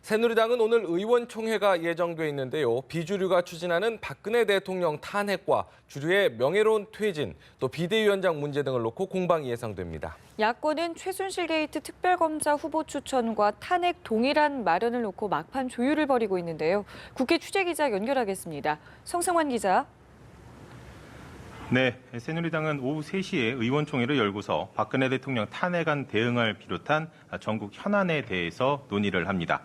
새누리당은 오늘 의원총회가 예정돼 있는데요. 비주류가 추진하는 박근혜 대통령 탄핵과 주류의 명예로운 퇴진, 또 비대위원장 문제 등을 놓고 공방이 예상됩니다. 야권은 최순실 게이트 특별검사 후보 추천과 탄핵 동일한 마련을 놓고 막판 조율을 벌이고 있는데요. 국회 취재기자 연결하겠습니다. 성상환 기자. 네, 새누리당은 오후 3시에 의원총회를 열고서 박근혜 대통령 탄핵안 대응을 비롯한 전국 현안에 대해서 논의를 합니다.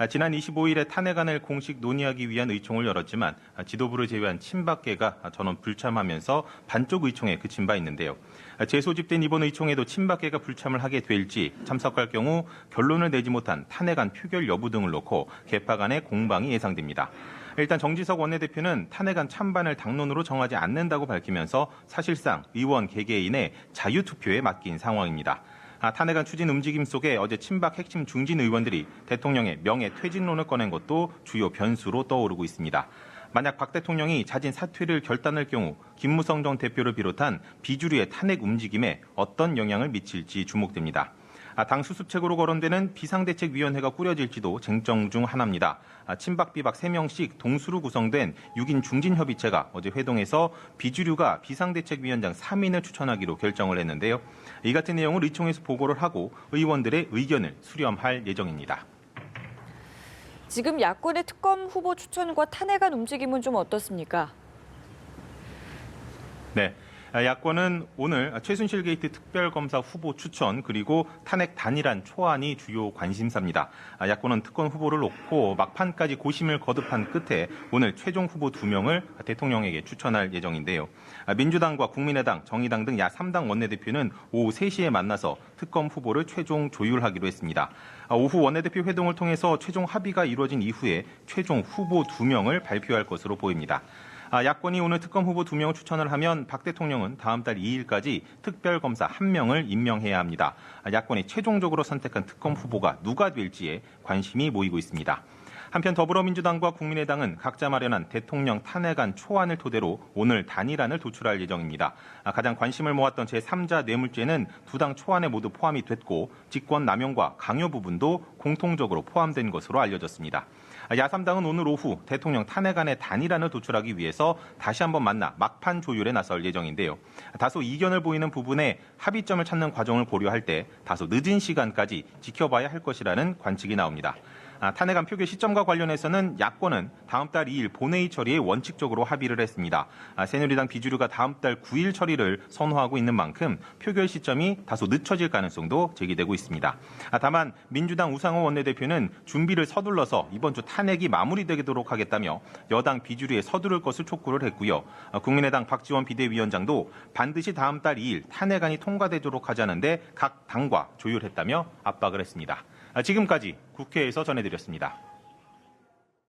지난 25일에 탄핵안을 공식 논의하기 위한 의총을 열었지만 지도부를 제외한 친박계가 전원 불참하면서 반쪽 의총에 그친 바 있는데요. 재소집된 이번 의총에도 친박계가 불참을 하게 될지, 참석할 경우 결론을 내지 못한 탄핵안 표결 여부 등을 놓고 개파 간의 공방이 예상됩니다. 일단 정지석 원내대표는 탄핵안 찬반을 당론으로 정하지 않는다고 밝히면서 사실상 의원 개개인의 자유투표에 맡긴 상황입니다. 탄핵안 추진 움직임 속에 어제 친박 핵심 중진 의원들이 대통령의 명예퇴진론을 꺼낸 것도 주요 변수로 떠오르고 있습니다. 만약 박 대통령이 자진 사퇴를 결단할 경우 김무성 전 대표를 비롯한 비주류의 탄핵 움직임에 어떤 영향을 미칠지 주목됩니다. 당 수습책으로 거론되는 비상대책위원회가 꾸려질지도 쟁점 중 하나입니다. 친박 비박 3명씩 동수로 구성된 6인 중진협의체가 어제 회동에서 비주류가 비상대책위원장 3인을 추천하기로 결정을 했는데요. 이 같은 내용을 의총에서 보고를 하고 의원들의 의견을 수렴할 예정입니다. 지금 야권의 특검 후보 추천과 탄핵안 움직임은 좀 어떻습니까? 네. 야권은 오늘 최순실 게이트 특별검사 후보 추천 그리고 탄핵 단일안 초안이 주요 관심사입니다. 야권은 특검 후보를 놓고 막판까지 고심을 거듭한 끝에 오늘 최종 후보 2명을 대통령에게 추천할 예정인데요. 민주당과 국민의당, 정의당 등 야3당 원내대표는 오후 3시에 만나서 특검 후보를 최종 조율하기로 했습니다. 오후 원내대표 회동을 통해서 최종 합의가 이루어진 이후에 최종 후보 2명을 발표할 것으로 보입니다. 야권이 오늘 특검 후보 2명을 추천을 하면 박 대통령은 다음 달 2일까지 특별검사 1명을 임명해야 합니다. 야권이 최종적으로 선택한 특검 후보가 누가 될지에 관심이 모이고 있습니다. 한편 더불어민주당과 국민의당은 각자 마련한 대통령 탄핵안 초안을 토대로 오늘 단일안을 도출할 예정입니다. 가장 관심을 모았던 제3자 뇌물죄는 두 당 초안에 모두 포함이 됐고 직권 남용과 강요 부분도 공통적으로 포함된 것으로 알려졌습니다. 야3당은 오늘 오후 대통령 탄핵안의 단일안을 도출하기 위해서 다시 한번 만나 막판 조율에 나설 예정인데요. 다소 이견을 보이는 부분에 합의점을 찾는 과정을 고려할 때 다소 늦은 시간까지 지켜봐야 할 것이라는 관측이 나옵니다. 탄핵안 표결 시점과 관련해서는 야권은 다음 달 2일 본회의 처리에 원칙적으로 합의를 했습니다. 새누리당 비주류가 다음 달 9일 처리를 선호하고 있는 만큼 표결 시점이 다소 늦춰질 가능성도 제기되고 있습니다. 다만 민주당 우상호 원내대표는 준비를 서둘러서 이번 주 탄핵이 마무리되도록 하겠다며 여당 비주류에 서두를 것을 촉구를 했고요. 국민의당 박지원 비대위원장도 반드시 다음 달 2일 탄핵안이 통과되도록 하자는데 각 당과 조율했다며 압박을 했습니다. 지금까지 국회에서 전해드렸습니다.